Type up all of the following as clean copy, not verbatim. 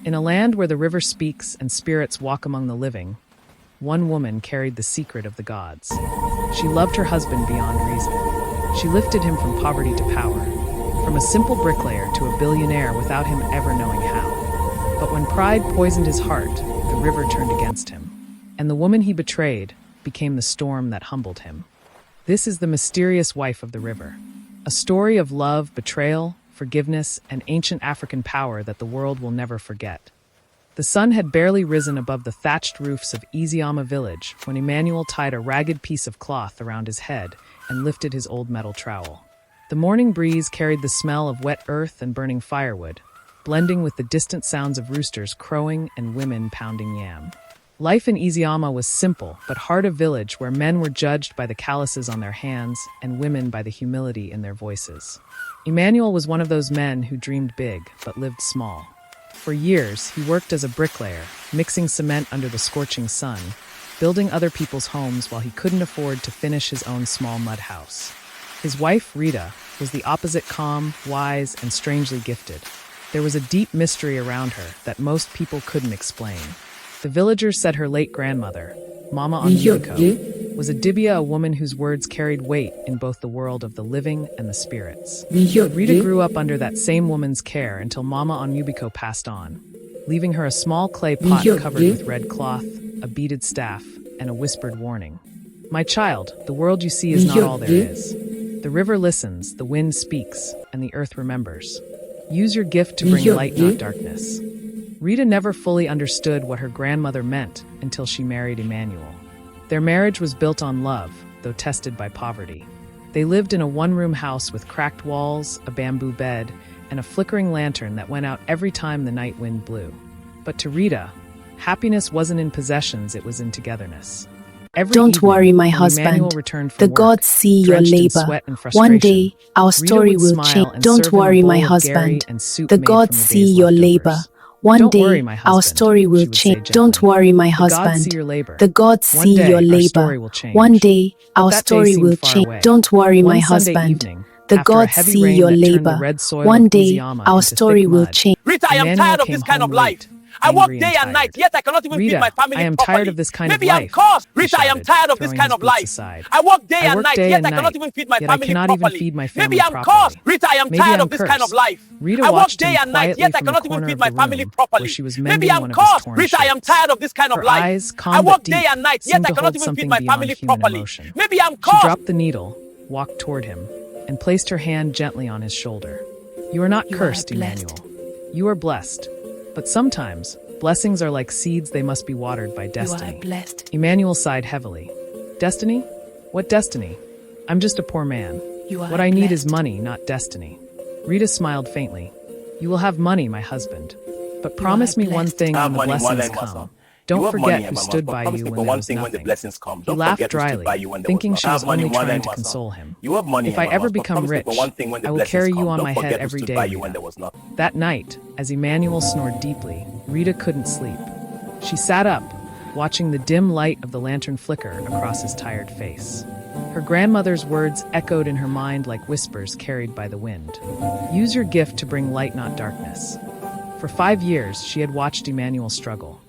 In a land where the river speaks and spirits walk among the living, one woman carried the secret of the gods. She loved her husband beyond reason. She lifted him from poverty to power, from a simple bricklayer to a billionaire without him ever knowing how. But when pride poisoned his heart, the river turned against him, and the woman he betrayed became the storm that humbled him. This is the mysterious wife of the river, a story of love, betrayal, forgiveness, and ancient African power that the world will never forget. The sun had barely risen above the thatched roofs of Eziama Village when Emmanuel tied a ragged piece of cloth around his head and lifted his old metal trowel. The morning breeze carried the smell of wet earth and burning firewood, blending with the distant sounds of roosters crowing and women pounding yam. Life in Eziama was simple, but hard a village where men were judged by the calluses on their hands and women by the humility in their voices. Emmanuel was one of those men who dreamed big, but lived small. For years, he worked as a bricklayer, mixing cement under the scorching sun, building other people's homes while he couldn't afford to finish his own small mud house. His wife, Rita, was the opposite, calm, wise, and strangely gifted. There was a deep mystery around her that most people couldn't explain. The villagers said her late grandmother, Mama Onwubiko, was a dibia, a woman whose words carried weight in both the world of the living and the spirits. Rita grew up under that same woman's care until Mama Onwubiko passed on, leaving her a small clay pot covered with red cloth, a beaded staff, and a whispered warning. "My child, the world you see is not all there is. The river listens, the wind speaks, and the earth remembers. Use your gift to bring light, not darkness." Rita never fully understood what her grandmother meant until she married Emmanuel. Their marriage was built on love, though tested by poverty. They lived in a one-room house with cracked walls, a bamboo bed, and a flickering lantern that went out every time the night wind blew. But to Rita, happiness wasn't in possessions, it was in togetherness. Don't worry, my husband. The gods see your labor. One day, our story will change. Don't worry, my husband. The gods see your labor. One day, our story will change. Don't worry, my husband. The gods see your labor. One day, our story will change. Don't worry, my husband. The gods see your labor. One day, our story will change. Rita, I am tired of this kind of life. I work day and night, yet I cannot even feed my family properly. I am tired of this kind of life. Maybe I'm cursed. Rita, I am tired of this kind of life. I work day and night, yet I cannot even feed my family properly. Maybe I'm cursed. Rita, I am tired of this kind of life. I work day and night, yet I cannot even feed my family properly. Maybe I'm cursed. Rita, I am tired of this kind of life. I work day and night, yet I cannot even feed my family properly. Maybe I'm cursed. She dropped the needle, walked toward him, and placed her hand gently on his shoulder. You are not cursed, Emmanuel. You are blessed. But sometimes, blessings are like seeds, they must be watered by destiny. Emmanuel sighed heavily. Destiny? What destiny? I'm just a poor man. What I need is money, not destiny. Rita smiled faintly. You will have money, my husband. But promise me one thing when the blessings come. Don't forget who stood by you when there was nothing. He laughed dryly, thinking she was only trying to console him. If I ever become rich, I will carry you on my head every day, Rita. That night, as Emmanuel snored deeply, Rita couldn't sleep. She sat up, watching the dim light of the lantern flicker across his tired face. Her grandmother's words echoed in her mind like whispers carried by the wind. Use your gift to bring light, not darkness. For 5 years, she had watched Emmanuel struggle.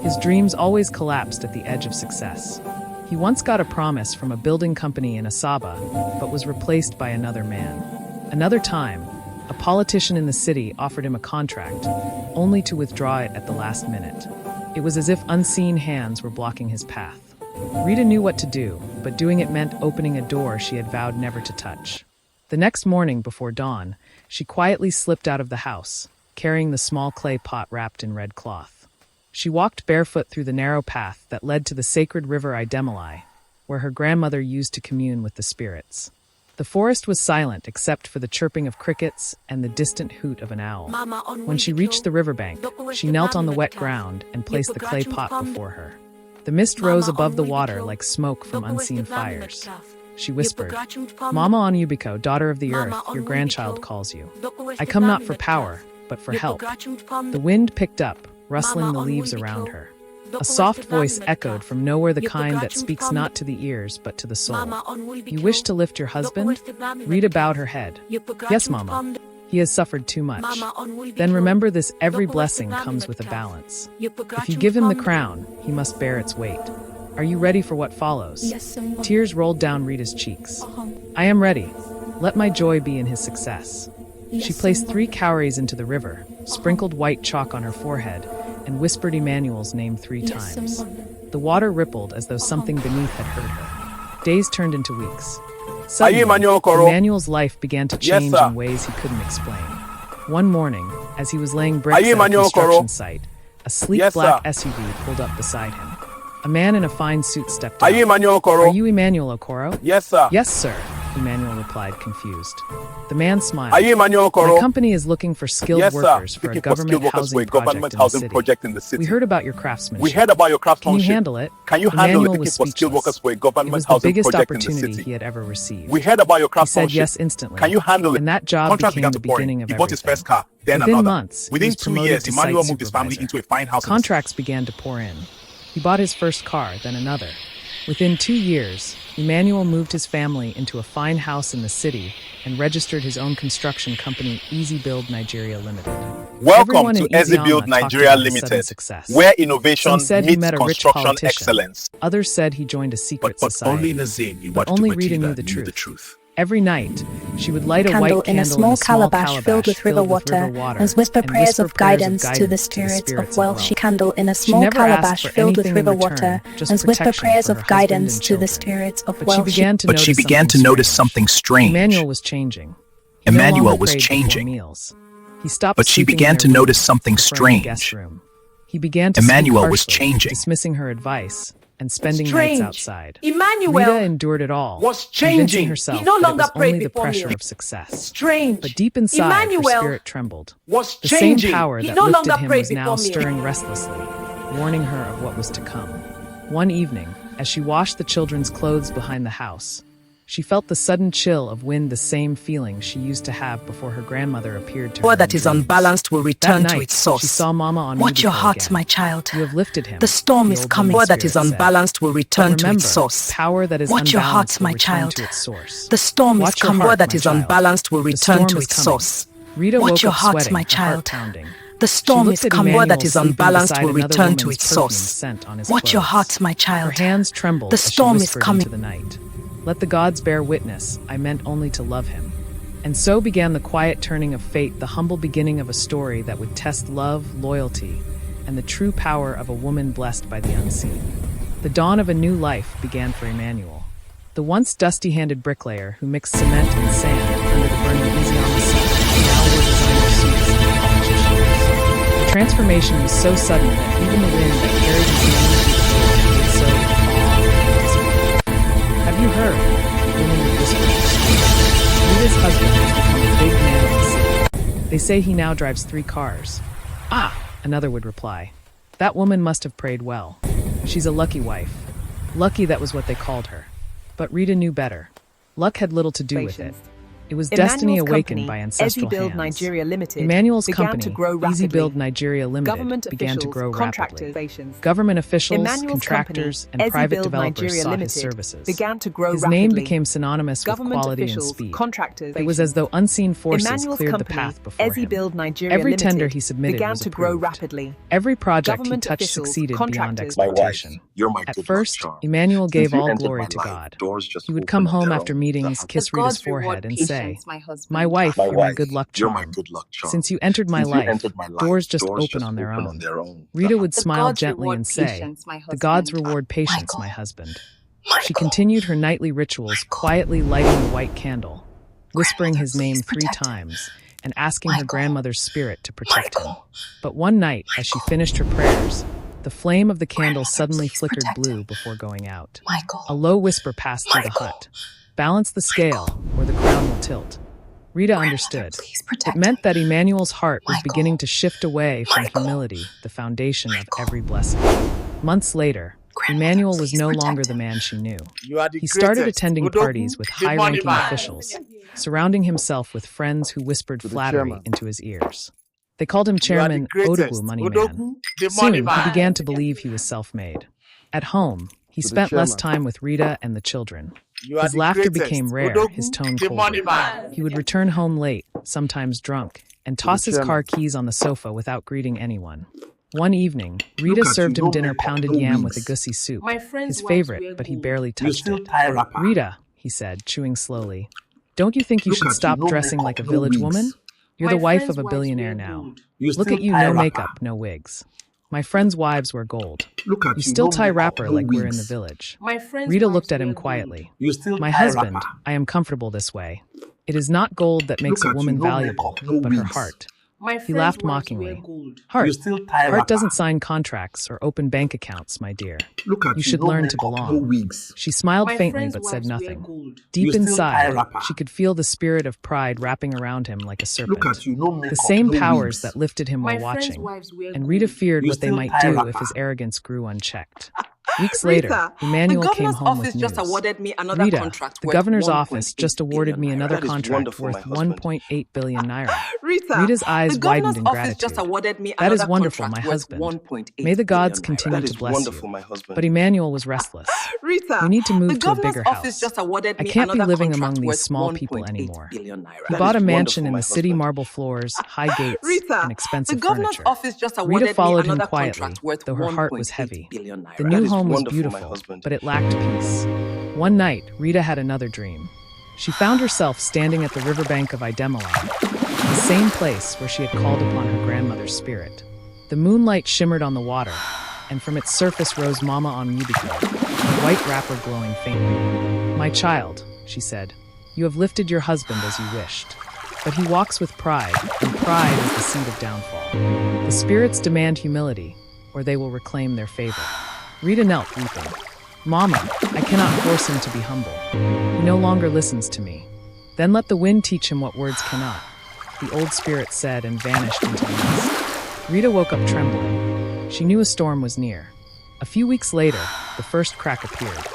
His dreams always collapsed at the edge of success. He once got a promise from a building company in Asaba, but was replaced by another man. Another time, a politician in the city offered him a contract, only to withdraw it at the last minute. It was as if unseen hands were blocking his path. Rita knew what to do, but doing it meant opening a door she had vowed never to touch. The next morning before dawn, she quietly slipped out of the house, carrying the small clay pot wrapped in red cloth. She walked barefoot through the narrow path that led to the sacred river Idemili, where her grandmother used to commune with the spirits. The forest was silent except for the chirping of crickets and the distant hoot of an owl. When she reached the riverbank, she knelt on the wet ground and placed the clay pot before her. The mist rose above the water like smoke from unseen fires. She whispered, "Mama Onwubiko, daughter of the earth, your grandchild calls you. I come not for power, but for help." The wind picked up, rustling the leaves around her. A soft voice echoed from nowhere, the kind that speaks not to the ears but to the soul. "You wish to lift your husband?" Rita bowed her head. "Yes, Mama." He has suffered too much. Then remember this: every blessing comes with a balance. If you give him the crown, he must bear its weight. Are you ready for what follows? Tears rolled down Rita's cheeks. I am ready. Let my joy be in his success. She placed 3 cowries into the river, sprinkled white chalk on her forehead, and whispered Emmanuel's name 3 times. The water rippled as though something beneath had heard her. Days turned into weeks. Suddenly, Emmanuel's life began to change in ways he couldn't explain. One morning, as he was laying bricks at a construction site, a sleek black SUV pulled up beside him. A man in a fine suit stepped out. Are you Emmanuel Okoro? Yes, sir. Yes, sir, Emmanuel replied, confused. The man smiled. Are you Emmanuel Okoro? My company is looking for skilled workers for a government housing project in the city. We heard about your craftsmanship. Can you handle it? Emmanuel was speechless. It was the biggest opportunity he had ever received. We heard about your craftsmanship. He said yes instantly. Can you handle it? And that job became the beginning of everything. He bought his first car, then Within another. months, Within 2 years, Emmanuel moved his family into a fine house. Contracts began to pour in. He bought his first car, then another. Within 2 years, Emmanuel moved his family into a fine house in the city and registered his own construction company, Ezibuild Nigeria Limited. Welcome to Ezibuild Nigeria Limited, where innovation meets construction excellence. Others said he joined a secret society. But only Rita knew the truth. Every night, she would light a white candle in a small calabash filled with river water and whisper prayers of guidance to the spirits of wealth. She candle in a small calabash filled with river water and whisper prayers of guidance to the spirits of wealth. But she began to notice something strange. Emmanuel was changing. He stopped. But she began to notice something strange. He began to Emmanuel was changing. Dismissing her advice and spending nights outside. Emmanuel Rita endured it all, was convincing changing. herself He no that it longer was prayed only the before pressure me. of success. Strange. But deep inside, Emmanuel her spirit trembled. was The changing. same power He that no lifted longer him prayed was now before me. stirring restlessly, warning her of what was to come. One evening, as she washed the children's clothes behind the house, she felt the sudden chill of wind, the same feeling she used to have before her grandmother appeared to her. Power that is unbalanced will return That to night, its source. she saw Mama Onwubiko Watch your heart, again. my child. You have lifted him. The storm is old coming. woman's Power that is spirit said. unbalanced will return But to remember, its source. power that is Watch your unbalanced heart, will my return child. to its source. The storm is Watch your coming. Power heart, that my is child. unbalanced will The return storm to is its coming. source. Rita Watch woke your up heart, sweating, my her heart child. pounding. The storm She is looked at coming. Power Emmanuel that is sleeping unbalanced beside will another return to woman's its perfumed source. scent on his Watch your clothes. heart, my Her child. hands trembled The as she storm is whispered coming. into the night. Let the gods bear witness, I meant only to love him. And so began the quiet turning of fate, the humble beginning of a story that would test love, loyalty, and the true power of a woman blessed by the unseen. The dawn of a new life began for Emmanuel. The once dusty-handed bricklayer who mixed cement and sand under the burning Eziama sun now wore designer suits and polished shoes. The transformation was so sudden that even the wind that carried his name did so with awe and disbelief. Have you heard? Women would whisper in the street. Rita's husband has become a big man in the city. They say he now drives 3 cars. Ah, another would reply. That woman must have prayed well. She's a lucky wife. Lucky, that was what they called her. But Rita knew better. Luck had little to do with it. It was destiny awakened by ancestral hands. Nigeria Limited Emmanuel's began company, to grow rapidly. Ezibuild Nigeria Limited, Government began to officials, grow rapidly. contractors, Government officials, Emmanuel's contractors, company, and private Ezibuild developers Nigeria sought his Limited, services. began to grow His rapidly. name became synonymous with Government quality and officials, speed. contractors, It was as though unseen forces Emmanuel's cleared the company, path before him. Ezibuild Nigeria Every Limited, tender he submitted began was to grow approved. rapidly. Every project Government he touched officials, succeeded beyond contractors, expectation. You're my At good first, luck charm. Emmanuel gave Since you all entered glory my to life, God. doors just He would open come of home their after own. meetings, kiss The Rita's gods reward forehead, and say, patience, my husband. My wife, My you're my wife, good luck you're charm. my good luck charm. Since you entered my Since you life, entered my life, doors just doors open on their open own. on their own. Rita would The smile gods gently reward and say, patience, my The husband. gods reward patience, Michael. my husband. She continued her nightly rituals, quietly lighting the white candle, whispering his name please 3 protect him. times, and asking her Michael. grandmother's spirit to protect him. Michael. But one night, as she finished her prayers, the flame of the candle Grandmother, suddenly please flickered protect blue him. before going out. Michael. A low whisper passed through the Michael. hut. Balance the scale, or the crown will tilt. Rita understood. Please It protect meant him. that Emmanuel's heart was Michael. beginning to shift away from Michael. humility, the foundation of Michael. every blessing. Months later, Grandmother, Emmanuel was please no protect longer the him. man she knew. You are the He started greatest. attending Odogu, parties with the money high-ranking man. officials, surrounding himself with friends who whispered the flattery chairman. into his ears. They called him You are the Chairman greatest. Odogwu Money Odogu, Man. the Soon, money he man. began to believe he was self-made. At home, he To the spent less chairman. time with Rita and the children. His laughter became rare, his tone colder. He would return home late, sometimes drunk, and toss his car keys on the sofa without greeting anyone. One evening, Rita served him dinner pounded yam with a gussie soup, his favorite, but he barely touched it. "Rita," he said, chewing slowly, "don't you think you should stop dressing like a village woman? You're the wife of a billionaire now. Look at you, no makeup, no wigs. My friends' wives wear gold. You still tie wrapper like we're in the village." Rita looked at him quietly. "My husband, I am comfortable this way. It is not gold that makes a woman valuable, but her heart." He laughed mockingly. Heart doesn't sign contracts or open bank accounts, my dear. You should learn to belong." She smiled faintly but said nothing. Deep inside, she could feel the spirit of pride wrapping around him like a serpent. The same powers that lifted him while watching. And Rita feared what they might do if his arrogance grew unchecked. Weeks later, Emmanuel came home with news. "Rita, the governor's office just awarded me another contract worth 1.8 billion naira." Rita's eyes widened in gratitude. "That is wonderful, my husband. May the gods continue to bless you." But Emmanuel was restless. "We need to move to a bigger house. I can't be living among these small people anymore." He bought a mansion in the city, marble floors, high gates, and expensive furniture. Rita followed him quietly, though her heart was heavy. The new home was beautiful, but it lacked peace. One night, Rita had another dream. She found herself standing at the riverbank of Eziama, the same place where she had called upon her grandmother's spirit. The moonlight shimmered on the water, and from its surface rose Mama Onwubiko, her white wrapper glowing faintly. "My child," she said, "you have lifted your husband as you wished. But he walks with pride, and pride is the seed of downfall. The spirits demand humility, or they will reclaim their favor." Rita knelt, weeping. "Mama, I cannot force him to be humble. He no longer listens to me. Then let the wind teach him what words cannot," the old spirit said and vanished into the mist. Rita woke up trembling. She knew a storm was near. A few weeks later, the first crack appeared.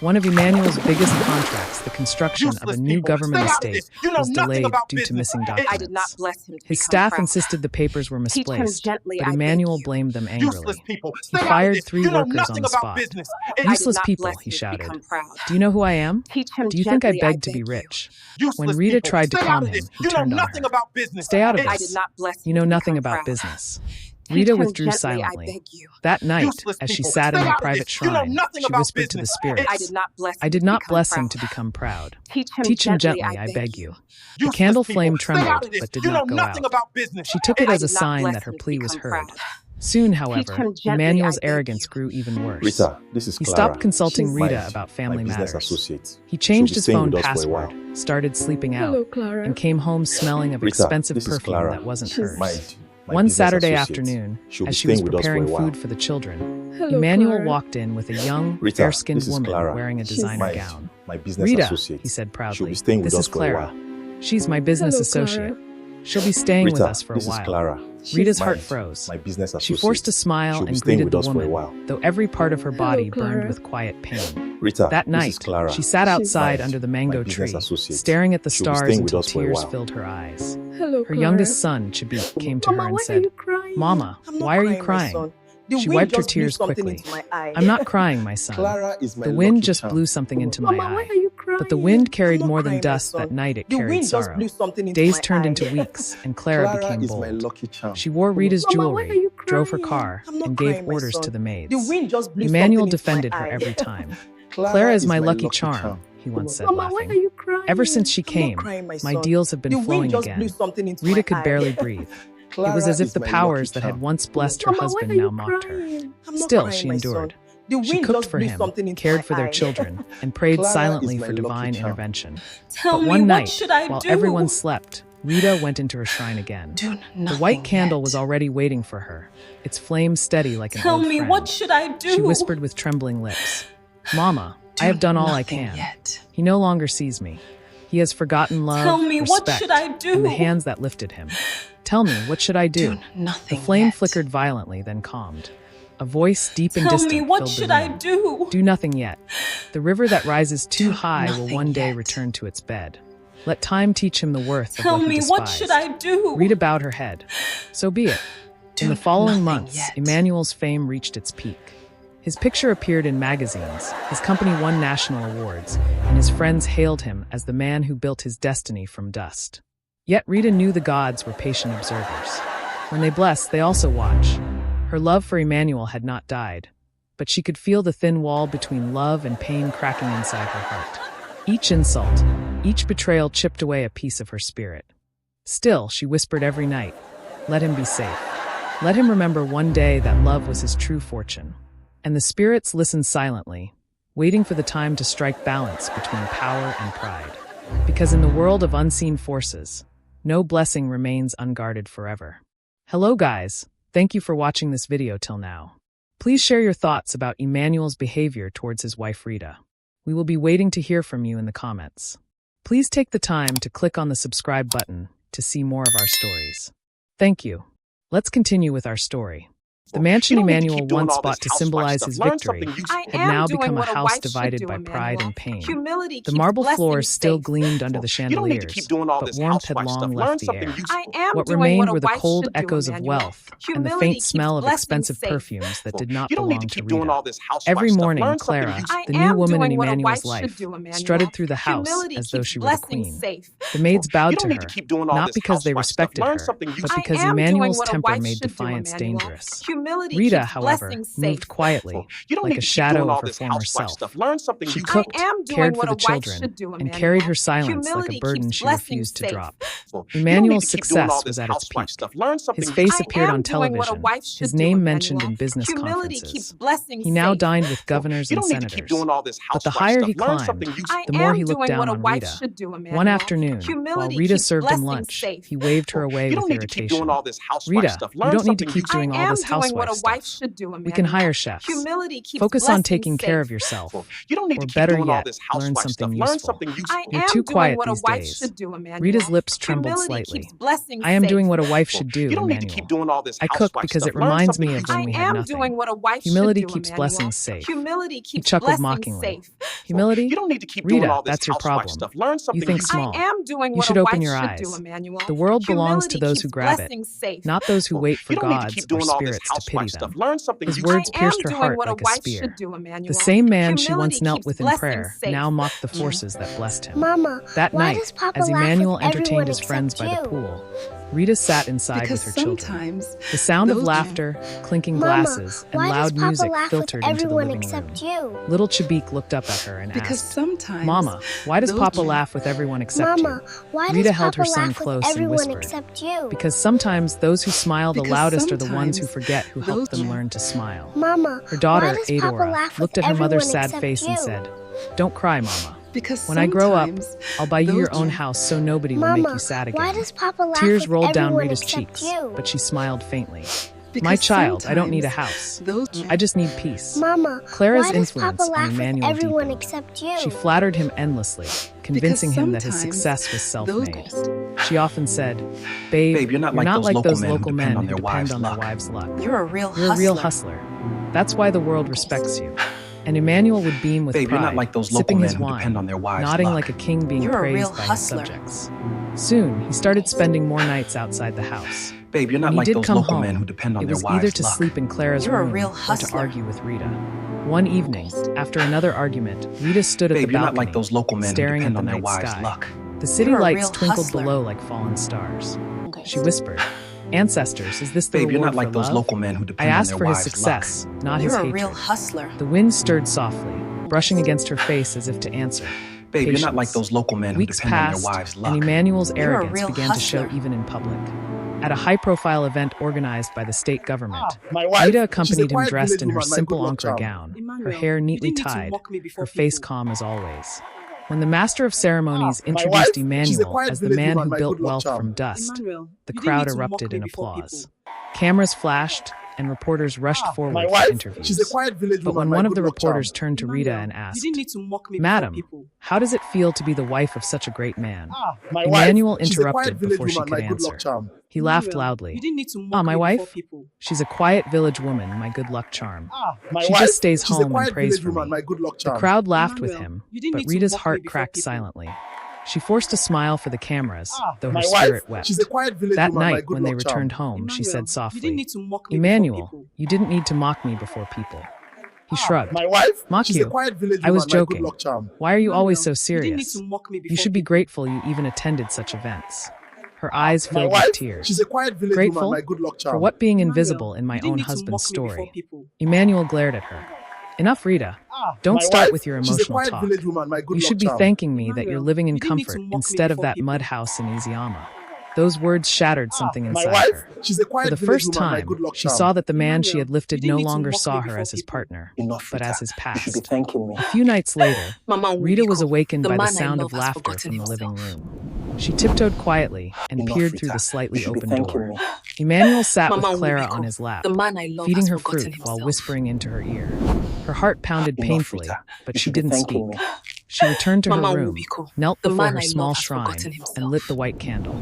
One of Emmanuel's biggest contracts, the construction of a new government estate, was delayed due to missing documents. His staff insisted the papers were misplaced, but Emmanuel blamed them angrily. He fired 3 workers on the spot. "Useless people," he shouted. "Do you know who I am? Do you think I begged to be rich?" When Rita tried to calm him, he turned on her. "Stay out of this. You know nothing about business." Rita withdrew silently. That night, as she sat in the private shrine, she whispered to the spirits, "I did not bless him to become proud. Teach him gently, I beg you." The candle flame trembled, but did not go out. She took it as a sign that her plea was heard. Soon, however, Emmanuel's arrogance grew even worse. "Rita, this is He Clara. stopped consulting She's Rita about family matters. Associate. He changed his staying phone with us for a password, while. started sleeping out, and came home smelling of Rita, expensive this is perfume Clara. that wasn't hers. My One business Saturday associate. afternoon, She'll be as she was staying with us for a preparing while. food for the children, Emmanuel walked in with a young, Rita, fair-skinned this is woman Clara. wearing a designer gown. My business "Rita," associate. he said She'll proudly, be staying with "this us is for a Clara. while. She's my business associate. She'll be staying Rita, with us for a this while." is Clara. Rita's My- heart froze. My business She associate. forced a smile She'll be and staying greeted with the us for a woman, while. though every part of her body burned with quiet pain. Rita, That this night, is Clara. she sat outside My- under the mango my business tree, associate. staring at the She'll be stars staying with until us for a tears while. filled her eyes. Hello, Her youngest son, Chabik, came to her and said, "Mama, why are you crying?" She wiped her tears quickly. "I'm not crying, my son. Clara is my The wind lucky just charm. blew something into my eye." But the wind carried more than dust that night, it carried sorrow. Days turned into weeks, and Clara became is my bold. lucky charm. She wore Rita's Mama, why are jewelry, you drove her crying? car, I'm not and gave crying, my orders son. to the maids. The wind just blew Emmanuel something into defended my her eye. every time. Clara "Clara is my lucky charm," he once said, Mama, why are laughing. you crying? "Ever since she I'm not came, crying, my son. deals have The been wind flowing just again." blew something into Rita my could eye. barely breathe. It was Clara as if is the my powers lucky that had charm. once blessed her Mama, why husband are you now mocked her. crying? I'm not Still, crying, she my endured. son. The She wind cooked just for blew him, something into cared my for their eye. children, and prayed Clara silently is my for lucky divine charm. intervention. Tell But me, one what night, should I while do? everyone slept, Rita went into her shrine again. Do The nothing white candle yet. was already waiting for her, its flame steady like an Tell old me, friend. what should I do? She whispered with trembling lips, "Mama, I have done all I nothing can. yet. He no longer sees me. He has forgotten love, Tell me, what respect, should I do? and the hands that lifted him. Tell me, what should I do?" Do nothing The flame yet. flickered violently, then calmed. A voice deep and Tell distant me, what filled the should I room. do? Do nothing yet. The river that rises too Do high will nothing one day yet. return to its bed. Let time teach him the worth Tell of what he me, despised. what should I do? Rita bowed her head. So be it. In Do the following nothing months, yet. Emmanuel's fame reached its peak. His picture appeared in magazines, his company won national awards, and his friends hailed him as the man who built his destiny from dust. Yet Rita knew the gods were patient observers. When they bless, they also watch. Her love for Emmanuel had not died, but she could feel the thin wall between love and pain cracking inside her heart. Each insult, each betrayal chipped away a piece of her spirit. Still, she whispered every night, "Let him be safe. Let him remember one day that love was his true fortune." And the spirits listened silently, waiting for the time to strike balance between power and pride. Because in the world of unseen forces, no blessing remains unguarded forever. Hello guys, thank you for watching this video till now. Please share your thoughts about Emmanuel's behavior towards his wife Rita. We will be waiting to hear from you in the comments. Please take the time to click on the subscribe button to see more of our stories. Thank you. Let's continue with our story. The mansion Emmanuel once bought to symbolize his victory had now become a house divided by pride and pain. The marble floors still gleamed under the chandeliers, but warmth had long left the air. What remained were the cold echoes of wealth and the faint smell of expensive perfumes that did not belong to Rita. Every morning, Clara, the new woman in Emmanuel's life, strutted through the house as though she were the queen. The maids bowed to her, not because they respected her, but because Emmanuel's temper made defiance dangerous. Rita, however, moved quietly, like a shadow of her former self. She cooked, cared for the children, and carried her silence like a burden she refused to drop. Emmanuel's success was at its peak. His face appeared on television, his name mentioned in business conferences. He now dined with governors and senators. But the higher he climbed, the more he looked down on Rita. One afternoon, while Rita served him lunch, he waved her away with irritation. "Rita, you don't need to keep doing all this housewife stuff. We can hire chefs. Focus on taking care of yourself. Or better yet, learn something useful. You're too quiet these days." Rita's lips trembled slightly. "I am doing what a wife should do, Emmanuel. I cook because it reminds me of when we had nothing. Humility keeps blessings safe." He chuckled mockingly. "Humility? Rita, that's your problem. You think small. You should open your eyes. The world belongs to those who grab it, not those who wait for gods or spirits to pity them." His words pierced her heart like a spear. The same man she once knelt with in prayer now mocked the forces that blessed him. That night, as Emmanuel entertained his friends by the pool, Rita sat inside with her children. The sound of laughter, clinking glasses, and loud music filtered into the living room. Little Chabik looked up at her and asked, "Mama, why does Papa laugh with everyone except you?" Rita held her son close and whispered, "Because sometimes those who smile the loudest are the ones who forget who helped them learn to smile." Her daughter, Adora, looked at her mother's sad face and said, "Don't cry, Mama. When I grow up, I'll buy you your own house so nobody will make you sad again." Tears rolled down Rita's cheeks, but she smiled faintly. "My child, I don't need a house. I just need peace." Clara's influence on Emmanuel deepened. She flattered him endlessly, convincing him that his success was self-made. She often said, Babe, you're not like those local men who depend on their wives' luck. You're a real hustler. That's why the world respects you." And Emmanuel would beam with pride, sipping his wine, nodding like a king being praised by his subjects. Soon, he started spending more nights outside the house. Babe, you're not like those local men who depend on their wives' luck. It was either to sleep in Clara's room or to argue with Rita. One evening, after another argument, Rita stood at the balcony, staring at the night sky. The city lights twinkled below like fallen stars. She whispered, "Ancestors, is this the reward you're not like for those love?" local men who depend I on asked their for his wives' success, luck. not his hatred. The wind stirred softly, brushing against her face as if to answer. Babe, you're not like those local men who Weeks depend on their passed, wives' luck. and Emmanuel's arrogance began to show even in public. At a high-profile event organized by the state government, Rita accompanied him dressed in her simple Ankara gown, her hair neatly tied, her face calm as always. When the master of ceremonies introduced Emmanuel as the man who built wealth from dust, the crowd erupted in applause. Cameras flashed, and reporters rushed forward for interviews. But when one of the reporters turned to Rita and asked, "Madam, how does it feel to be the wife of such a great man?" Emmanuel interrupted before she could answer. He laughed loudly. My wife? She's a quiet village woman, my good luck charm. She just stays home and prays for me." The crowd laughed with him, but Rita's heart cracked silently. She forced a smile for the cameras, though her spirit wept. That night, when they returned home, she said softly, "Emmanuel, you didn't need to mock me before people." He shrugged. My wife? Mock She's you. a quiet village I was woman, my good joking. luck charm. Why are you always so You didn't need serious? to mock me You before should be people. grateful you even attended such events. Her eyes My filled wife? with tears. She's a quiet village Grateful woman, my good luck for charm. what being Emmanuel, invisible in my you didn't own need to husband's mock me before story. people. Emmanuel glared at her. Enough, Rita. Don't My start wife? with your She's a emotional quiet talk. village woman, my good You luck should be charm. thanking me that you're Emmanuel, living in you didn't need to comfort mock me instead of before that people. mud house in Eziama. Those words shattered something My inside wife? her. She's a For quiet the village first woman, my time, good luck she charm. saw that the man she Emmanuel, had lifted you no didn't need to longer mock saw me her before as his people. partner, Enough, but Rita. as his You should be past. thanking me. A few nights later, Mama Rita was Onwubiko, awakened the by the man I sound love of has laughter forgotten from the living himself. room. She tiptoed quietly and Enough, peered through Rita. the You slightly should be open thanking door. me. Emmanuel sat Mama with Clara Onwubiko, on his lap, the man I love feeding has her forgotten fruit while himself. whispering into her ear. Her heart pounded Enough, painfully, Rita. but You she should be didn't speak. thanking me. She returned to her Mama room, Onwubiko, knelt the before man her I small love has shrine, forgotten himself. and lit the white candle.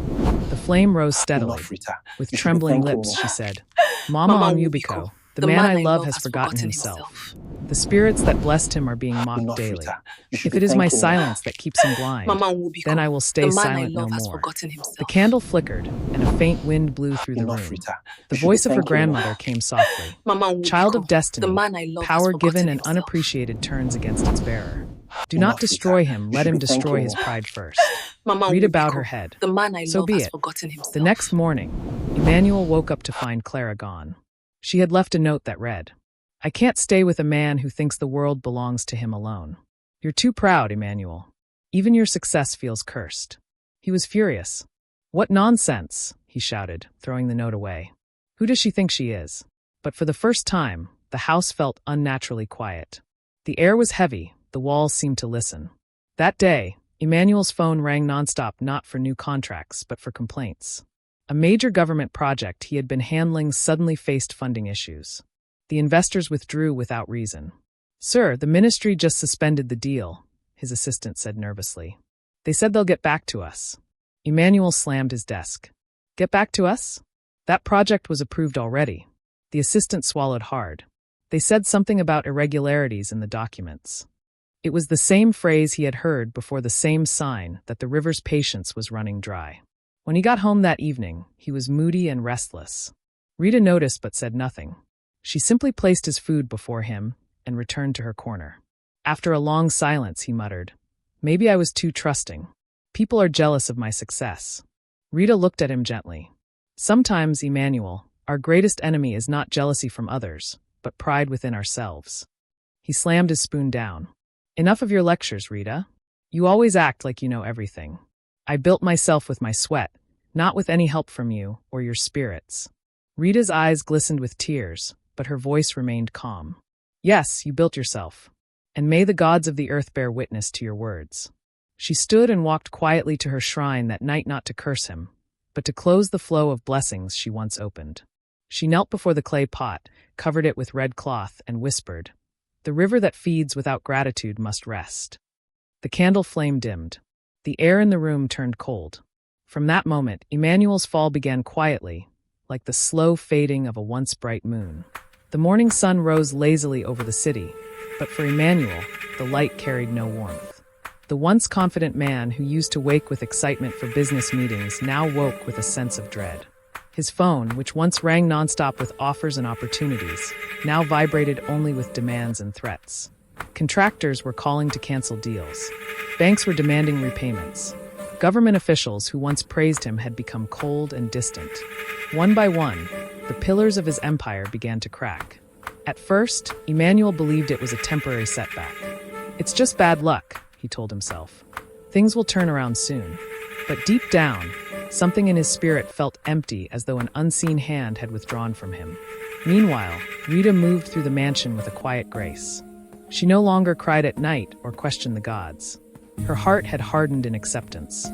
The flame rose steadily. Enough, Rita. With You should be trembling thanking lips, me. she said, Mama Mama Onwubiko, Onwubiko, the man I love has forgotten himself. The spirits that blessed him are being mocked Enough, daily. Rita. You should If be it is my thanking me. silence that keeps him blind, Mama Onwubiko, then I will stay the man silent I no love has more. forgotten himself. The candle flickered, and a faint wind blew through the Enough, room. Rita. The You should be voice of her thanking me. grandmother came softly. Mama Onwubiko, Child of destiny, the man I love power has forgotten given and himself. unappreciated turns against its bearer. Do Enough, not Rita. destroy him, You let should him be thanking destroy his me. pride first. Mama Rita bowed Onwubiko, her head. the man I So love be has it. forgotten himself. The next morning, Emmanuel woke up to find Clara gone. She had left a note that read, I can't stay with a man who thinks the world belongs to him alone. You're too proud, Emmanuel. Even your success feels cursed. He was furious. What nonsense, he shouted, throwing the note away. Who does she think she is? But for the first time, the house felt unnaturally quiet. The air was heavy, the walls seemed to listen. That day, Emmanuel's phone rang nonstop not for new contracts, but for complaints. A major government project he had been handling suddenly faced funding issues. The investors withdrew without reason. Sir, the ministry just suspended the deal, his assistant said nervously. They said they'll get back to us. Emmanuel slammed his desk. Get back to us? That project was approved already. The assistant swallowed hard. They said something about irregularities in the documents. It was the same phrase he had heard before, the same sign that the river's patience was running dry. When he got home that evening, he was moody and restless. Rita noticed but said nothing. She simply placed his food before him and returned to her corner. After a long silence, he muttered, Maybe I was too trusting. People are jealous of my success. Rita looked at him gently. Sometimes, Emmanuel, our greatest enemy is not jealousy from others, but pride within ourselves. He slammed his spoon down. Enough of your lectures, Rita. You always act like you know everything. I built myself with my sweat, not with any help from you or your spirits. Rita's eyes glistened with tears, but her voice remained calm. Yes, you built yourself. And may the gods of the earth bear witness to your words. She stood and walked quietly to her shrine that night, not to curse him, but to close the flow of blessings she once opened. She knelt before the clay pot, covered it with red cloth, and whispered, The river that feeds without gratitude must rest. The candle flame dimmed. The air in the room turned cold. From that moment, Emmanuel's fall began quietly, like the slow fading of a once bright moon. The morning sun rose lazily over the city, but for Emmanuel, the light carried no warmth. The once confident man who used to wake with excitement for business meetings now woke with a sense of dread. His phone, which once rang nonstop with offers and opportunities, now vibrated only with demands and threats. Contractors were calling to cancel deals. Banks were demanding repayments. Government officials who once praised him had become cold and distant. One by one, the pillars of his empire began to crack. At first, Emmanuel believed it was a temporary setback. It's just bad luck, he told himself. Things will turn around soon. But deep down, something in his spirit felt empty, as though an unseen hand had withdrawn from him. Meanwhile, Rita moved through the mansion with a quiet grace. She no longer cried at night or questioned the gods. Her heart had hardened in acceptance.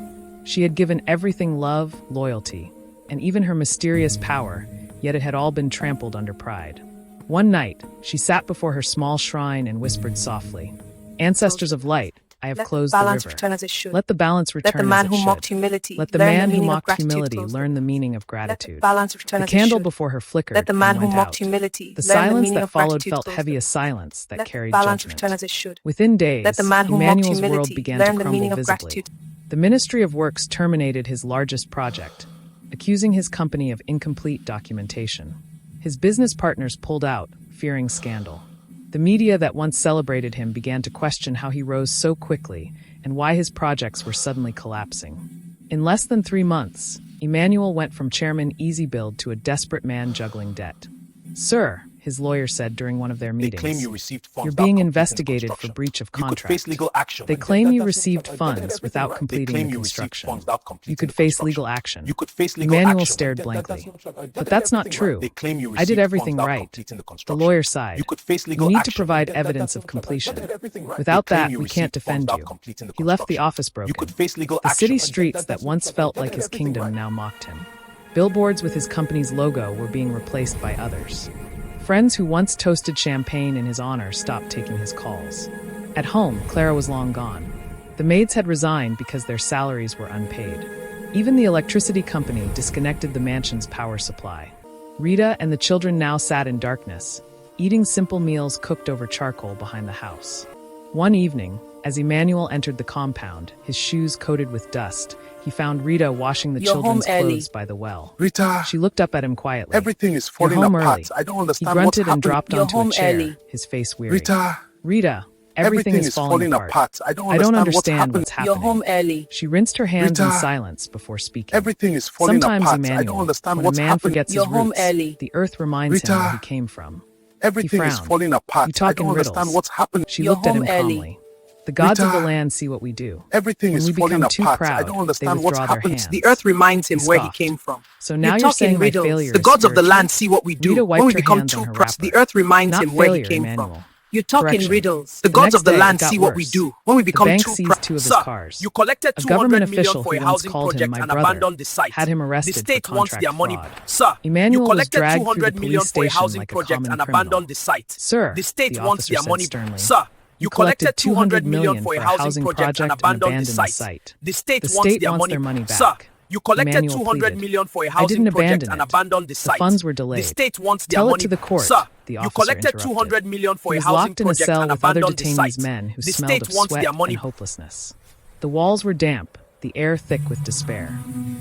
She had given everything love, loyalty, and even her mysterious power, yet it had all been trampled under pride. One night, she sat before her small shrine and whispered softly, Ancestors of light, I have closed the river. Return as it should. Let the balance return Let the man as it who mocked should. humility Let the learn man the who meaning of mocked gratitude humility close. learn the meaning of Let the gratitude. balance return The as it candle should. before her flickered Let the man and who went mocked out. humility The learn the silence meaning that of followed gratitude felt close. heavy as silence that Let the carried balance judgment. return as it should. Within days, Let the man who mocked Emmanuel's world humility began to learn the crumble meaning of visibly. gratitude. The Ministry of Works terminated his largest project, accusing his company of incomplete documentation. His business partners pulled out, fearing scandal. The media that once celebrated him began to question how he rose so quickly and why his projects were suddenly collapsing. In less than 3 months, Emmanuel went from Chairman Easy Build to a desperate man juggling debt. "Sir," his lawyer said during one of their meetings, They claim you received funds "you're without being completing investigated construction. for breach of You could contract. face legal action. They claim you received funds without They completing claim the you received construction. funds without completing You could the face construction. legal action." You could face legal Emmanuel action. stared blankly. "But that's not true. They claim you I did received everything funds without right." completing the The construction. lawyer sighed. You could face "You legal need action. to provide evidence of completion. They Without claim that, you we can't received funds defend without you." completing the He left the construction. office broken. You could face legal The action. city streets that once felt like his kingdom now mocked him. Billboards with his company's logo were being replaced by others. Friends who once toasted champagne in his honor stopped taking his calls. At home, Clara was long gone. The maids had resigned because their salaries were unpaid. Even the electricity company disconnected the mansion's power supply. Rita and the children now sat in darkness, eating simple meals cooked over charcoal behind the house. One evening, as Emmanuel entered the compound, his shoes coated with dust, he found Rita washing the You're children's home early. clothes by the well. Rita, She looked up at him quietly. everything is "You're falling home apart. early." I don't He understand what's grunted and happening. dropped You're onto a home chair, early. his face weary. Rita, "Rita, everything is falling apart. I don't I don't understand understand what's what's You're happening." home early. She rinsed her hands in Rita, silence before speaking. Everything is falling Sometimes apart. Emmanuel, I don't understand when what's a man happening. forgets You're his home roots, early. the earth reminds him Rita, where he came from. Everything He is frowned. falling apart. "You talk I don't in understand riddles." what's happening. She You're looked at him home early. calmly. "The gods of Rita, the land see what we do. Everything When is we falling become too apart. proud, I don't they understand what's withdraw their happening. hands." The earth reminds him He where he scoffed. came from. "So now you you're talk saying in my riddles. failure The is gods of the spiritual?" land see what we do. Rita When we wiped her become hands on too her proud, wrapper. the earth reminds "Not him where he failure, came Emmanuel. from. You talk in Correction. riddles. The The gods next of the day, land it got see what we worse. do. When we The become bank too seized proud. 2 of his Sir, cars. you collected A 200 government million official for who a once housing called him project my and brother abandoned the site. had him arrested The for state wants contract their money. fraud. Sir, Emmanuel you was collected dragged through 200 the million police for a station housing like a project common and criminal. abandoned the site. "Sir," the state the wants officer their said money. sternly, Sir, you collected 200 million for a housing project and abandoned the site. The state wants their money back. Sir, you collected Emmanuel 200 pleaded. million for a "I housing didn't project abandon and it. abandoned the The site. funds were delayed. The state wants their Tell it money. to the court," Sir, the you officer collected interrupted. 200 million for He a was housing locked in a project cell and with other abandoned the detainees site. men who The smelled state of wants sweat their money. and hopelessness. The walls were damp, the air thick with despair.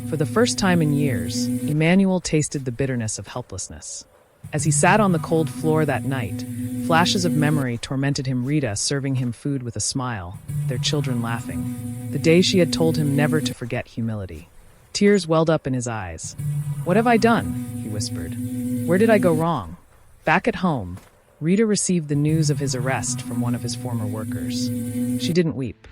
For the first time in years, Emmanuel tasted the bitterness of helplessness. As he sat on the cold floor that night, flashes of memory tormented him. Rita serving him food with a smile, their children laughing. The day she had told him never to forget humility. Tears welled up in his eyes. "What have I done?" he whispered. "Where did I go wrong?" Back at home, Rita received the news of his arrest from one of his former workers. She didn't weep.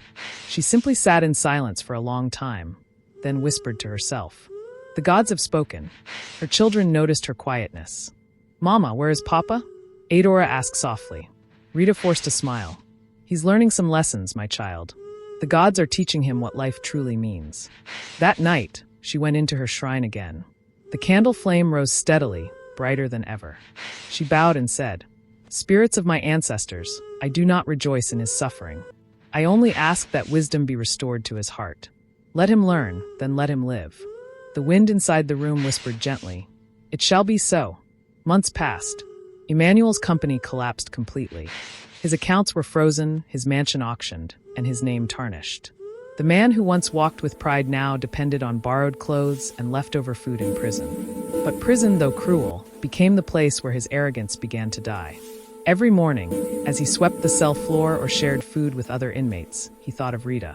She simply sat in silence for a long time, then whispered to herself. The gods have spoken. Her children noticed her quietness. "Mama, where is Papa?" Adora asked softly. Rita forced a smile. "He's learning some lessons, my child. The gods are teaching him what life truly means." That night, she went into her shrine again. The candle flame rose steadily, brighter than ever. She bowed and said, "Spirits of my ancestors, I do not rejoice in his suffering. I only ask that wisdom be restored to his heart. Let him learn, then let him live." The wind inside the room whispered gently, "It shall be so." Months passed. Emmanuel's company collapsed completely. His accounts were frozen, his mansion auctioned, and his name tarnished. The man who once walked with pride now depended on borrowed clothes and leftover food in prison. But prison, though cruel, became the place where his arrogance began to die. Every morning, as he swept the cell floor or shared food with other inmates, he thought of Rita,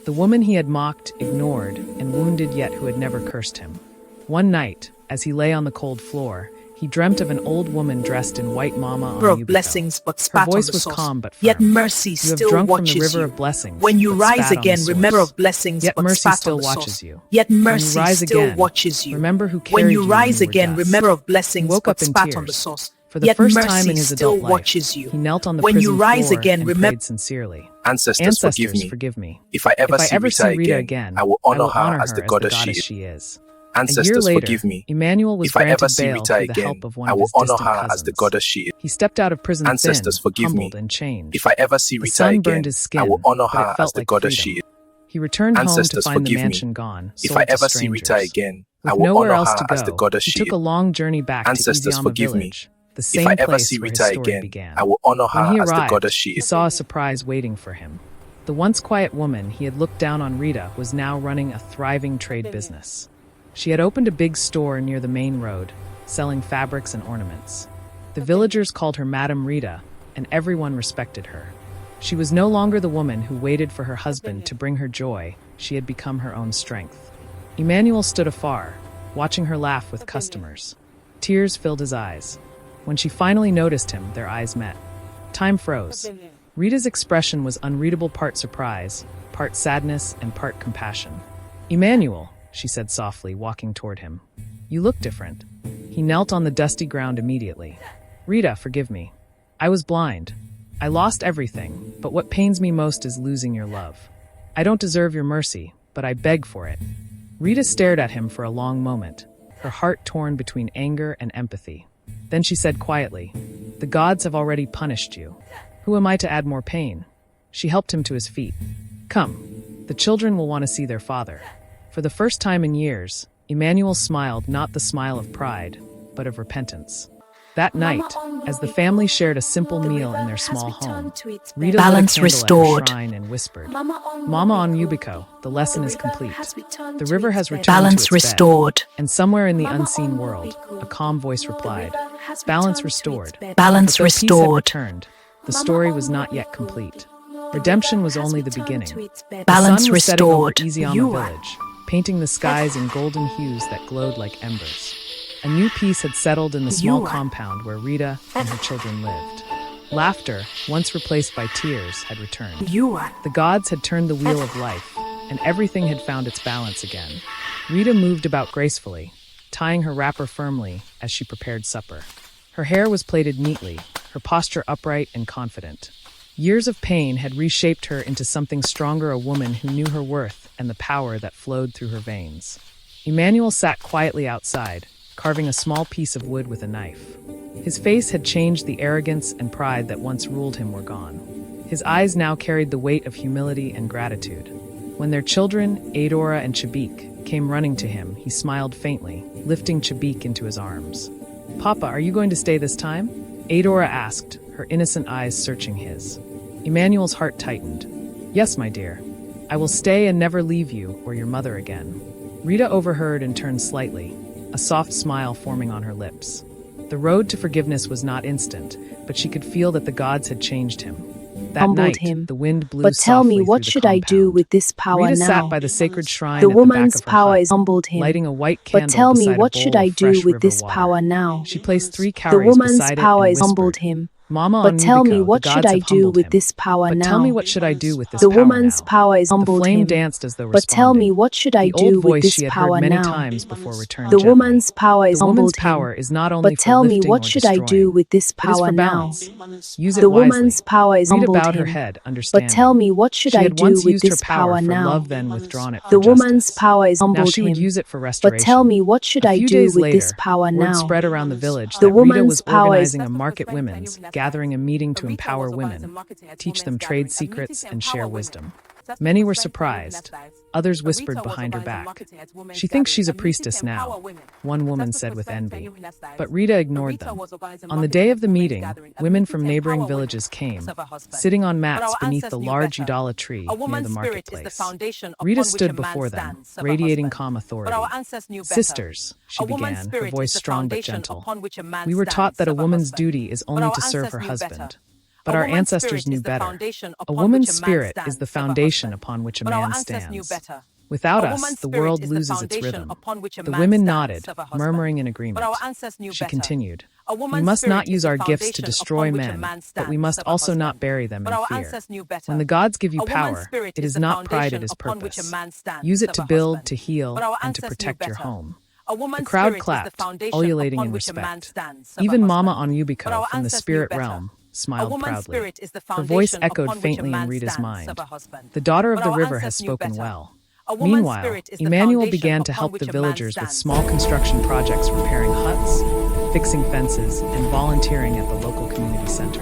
the woman he had mocked, ignored, and wounded yet who had never cursed him. One night, as he lay on the cold floor, he dreamt of an old woman dressed in white Mama Of Onwubiko. blessings, but Her spat on voice the was sauce. calm but firm. Yet mercy "You have still drunk from the watches river you. of blessings, When you but rise spat on the again, source. remember of blessings, Yet but mercy spat still on the watches sauce. you. Yet When you mercy rise still again, watches you. remember who When carried you you rise when you were again, dust. remember of He blessings, woke up but in spat on the tears. sauce. For the Yet first mercy time in his still adult life, watches you. he knelt on the When prison you rise floor again, and remember. prayed sincerely. Ancestors, Forgive me. If I ever see Rita again, I will honor her as the goddess she is. A Ancestors, year later, forgive me. Emmanuel was If I ever granted see bail Rita through the again, help of one I of will his honor distant her cousins. as the goddess she is. He stepped out of prison Ancestors, thin, forgive me. humbled, and changed. If I ever see The Rita sun again, burned his skin, I will honor but it her felt as the like goddess freedom. she is. He returned home to Ancestors, find the forgive me. mansion gone, If sold I to ever see Rita strangers. again, With I will nowhere honor else her to as the go, goddess he she took is. a long journey back Ancestors, to Eziama forgive me. Village, the If same I ever place see where his Rita story again, began. I will honor her When he as the arrived, goddess she he is. saw a surprise waiting for him. The once quiet woman he had looked down on, Rita, was now running a thriving trade business. She had opened a big store near the main road, selling fabrics and ornaments. The villagers called her Madame Rita, and everyone respected her. She was no longer the woman who waited for her husband to bring her joy. She had become her own strength. Emmanuel stood afar, watching her laugh with customers. Tears filled his eyes. When she finally noticed him, their eyes met. Time froze. Rita's expression was unreadable, part surprise, part sadness, and part compassion. "Emmanuel," she said softly, walking toward him. "You look different." He knelt on the dusty ground immediately. "Rita, forgive me. I was blind. I lost everything, but what pains me most is losing your love. I don't deserve your mercy, but I beg for it." Rita stared at him for a long moment, her heart torn between anger and empathy. Then she said quietly, "The gods have already punished you. Who am I to add more pain?" She helped him to his feet. "Come, the children will want to see their father." For the first time in years, Emmanuel smiled, not the smile of pride, but of repentance. That night, as the family shared a simple meal in their small home, Rita balance lit a candle restored. at her shrine and whispered, "Mama Onwubiko, the lesson is complete. The river has returned Balance to its restored. bed." And somewhere in the unseen world, a calm voice replied, "Balance restored." Balance But though peace had restored. returned, the story was not yet complete. Redemption was only the beginning. The Balance sun was setting over restored. Eziama Village, painting the skies in golden hues that glowed like embers. A new peace had settled in the small compound where Rita and her children lived. Laughter, once replaced by tears, had returned. The gods had turned the wheel of life, and everything had found its balance again. Rita moved about gracefully, tying her wrapper firmly as she prepared supper. Her hair was plaited neatly, her posture upright and confident. Years of pain had reshaped her into something stronger, a woman who knew her worth and the power that flowed through her veins. Emmanuel sat quietly outside, carving a small piece of wood with a knife. His face had changed, the arrogance and pride that once ruled him were gone. His eyes now carried the weight of humility and gratitude. When their children, Adora and Chabik, came running to him, he smiled faintly, lifting Chabik into his arms. "Papa, are you going to stay this time?" Adora asked, her innocent eyes searching his. Emmanuel's heart tightened. "Yes, my dear. I will stay and never leave you or your mother again." Rita overheard and turned slightly, a soft smile forming on her lips. The road to forgiveness was not instant, but she could feel that the gods had changed him. That Humbled night, him. the wind blew But tell me, softly what through the should I do compound. with this power Rita now? sat by the sacred shrine The at the woman's back of her power hut, is humbled him. lighting a white candle But tell me, beside a what bowl should I of do fresh with river this water. power now? She placed 3 The cowries woman's beside it power and is humbled whispered, him. "Mama But tell me, Onwubiko, what the should gods I have do humbled with him. this power But now? tell me, what should I do with this The power woman's now?" power is The humbled flame him. danced as though But tell responding. me, what should I The do old with voice this she had power heard many now? times before returned The gently. woman's power is The woman's humbled power him. is not only But for tell me, lifting what or should I do destroying. with this It is power for now? balance. Use it The wisely. woman's power is Rita humbled bowed her him. head, But understanding. tell me, what should She I had do once with used her this power power for now? love, then withdrawn it for The justice. woman's power is Now humbled she would him. use it for But restoration. tell me, what should A I few do days with later, this power word now? spread around the village The that Rita woman's was power is organizing a market women's, gathering a meeting to empower women, teach them trade secrets, and share wisdom. Many were surprised. Others whispered behind her back, "She thinks she's a priestess now," one woman said with envy. But Rita ignored them. On the day of the meeting, women from neighboring villages came, sitting on mats beneath the large Udala tree near the marketplace. Rita stood before them, radiating calm authority. "Sisters," she began, her voice strong but gentle, "we were taught that a woman's duty is only to serve her husband. But our ancestors knew better. A woman's spirit is the foundation upon which a man stands. Without us, the world loses its rhythm." The women nodded, murmuring in agreement. She continued, "We must not use our gifts to destroy men, but we must also not bury them in fear. When the gods give you power, it is not pride, it is purpose. Use it to build, to heal, and to protect your home." The crowd clapped, ululating in respect. Even Mama Onwubiko from the spirit realm smiled proudly. Her voice echoed faintly in Rita's mind. The daughter of the river has spoken well. Meanwhile, Emmanuel began to help the villagers with small construction projects, repairing huts, fixing fences, and volunteering at the local community center.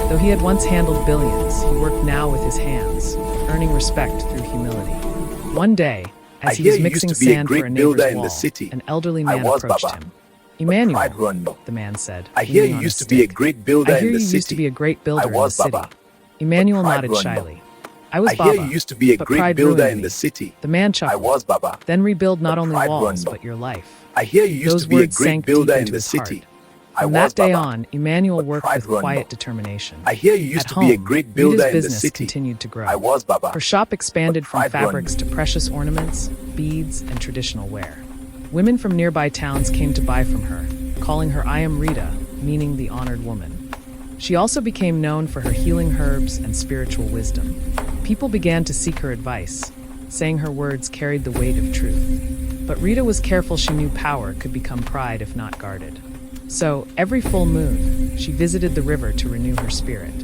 Though he had once handled billions, he worked now with his hands, earning respect through humility. One day, as he was mixing sand for a neighbor's wall, an elderly man approached him. "Emmanuel," the man said. I hear you used to be a great builder "I hear in the you used to be city. a great builder I in the was city." Baba. Emmanuel But pride nodded ruined shyly. "I was I Baba, hear you used to be a but great pride builder ruined in me." the city. The man I chuckled. was Baba. "Then rebuild not But only pride walls, ruined me. but your life." I hear you used Those to be a words great sank builder deep in into the his city. heart. From that day on, Emmanuel worked with quiet determination. I hear you used to be a great builder in the business city. Continued to grow. I was, Baba. Her shop expanded But from pride fabrics run. to precious ornaments, beads, and traditional wear. Women from nearby towns came to buy from her, calling her I am Rita, meaning the honored woman. She also became known for her healing herbs and spiritual wisdom. People began to seek her advice, saying her words carried the weight of truth. But Rita was careful. She knew power could become pride if not guarded. So, every full moon, she visited the river to renew her spirit.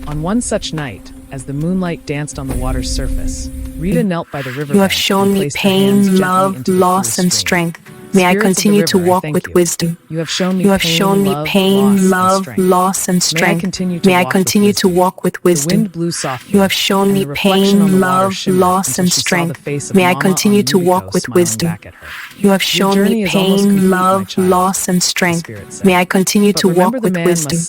On one such night, as the moonlight danced on the water's surface, Rita knelt by the river. You have shown me pain, love, loss, and strength. May I continue to walk with wisdom. You have shown me pain, love, loss, and strength. May I continue to walk with wisdom. The wind blew softly. You have shown me pain, love, loss, and strength. May I continue to walk with wisdom. You have shown me pain, love, loss, and strength. May I continue to walk with wisdom.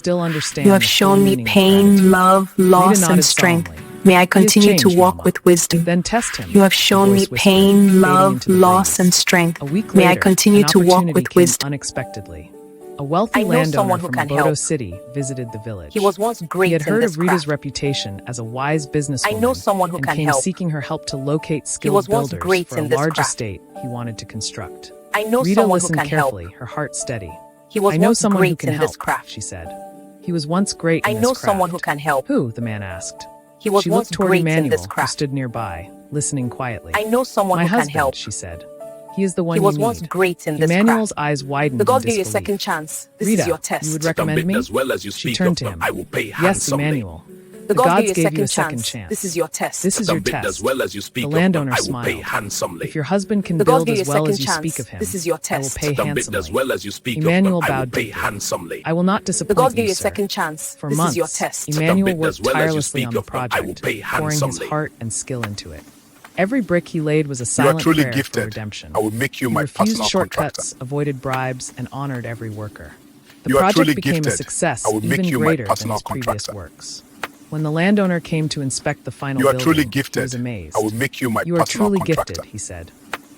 You have shown me pain, love, loss, and strength. May I continue to walk with wisdom. Then test him. You have shown me pain, love, loss, and strength. May I continue to walk with wisdom. Unexpectedly, a wealthy landowner from Obodo City visited the village. He was once great He had heard in of this Rita's craft. reputation as a wise businesswoman. I know someone who and can came help. seeking her help to locate He skilled was once builders great for a in this large craft. estate he wanted to construct. I know Rita someone who listened can help. carefully, her heart steady. He was I know once someone who great can in help, this craft. she said. He was once great in I this know craft. someone who can help. Who? The man asked. He was She once looked toward great in Emmanuel, this who craft. stood nearby, listening quietly. I know someone My who can husband, help. she said. He is the one He was you once need. great in this Emmanuel's craft. eyes widened The gods in gave you a disbelief. second chance. This Rita, is your test. you would recommend me? As well as you She speak turned of to them, him. I will pay Yes, handsomely. Emmanuel. The The gods gave gave you you a second chance. chance. This is your test. This is your Bid test. as well as you speak The of them, landowner I will pay smiled. handsomely. If your husband can The gods build gave you as a well as second you speak chance. of him, This is your I will test. pay Bid as handsomely. well as you speak Emmanuel of them, I will bowed pay deeply. handsomely. I will not The disappoint gods gave you, you a sir. second chance. For This months, is your test. Emmanuel Bid worked as well as you tirelessly speak on the of them, I will project, pay pouring his handsomely. heart and skill into it. Every brick he laid was a You are silent truly prayer for gifted. redemption. I will make you He my refused personal shortcuts, contractor. avoided bribes, and honored every worker. The You are project truly became a gifted. success I will make even you my greater than personal his previous contractor. works. When the landowner came to inspect the final You are building, truly he gifted. was amazed. I will make you my You are personal truly contractor. gifted, he said.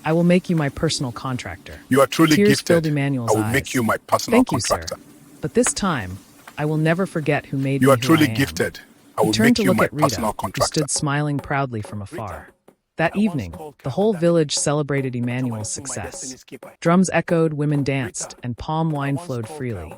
I will make you my personal contractor. You are truly Tears gifted. filled Emmanuel's I will eyes. make you my personal Thank you, contractor. sir. But this time, I will never forget who made You me are who truly I am. gifted. I He will turned make to you look my at Rita, personal who contractor. stood smiling proudly from afar. That evening, the whole village celebrated Emmanuel's success. Drums echoed, women danced, and palm wine flowed freely.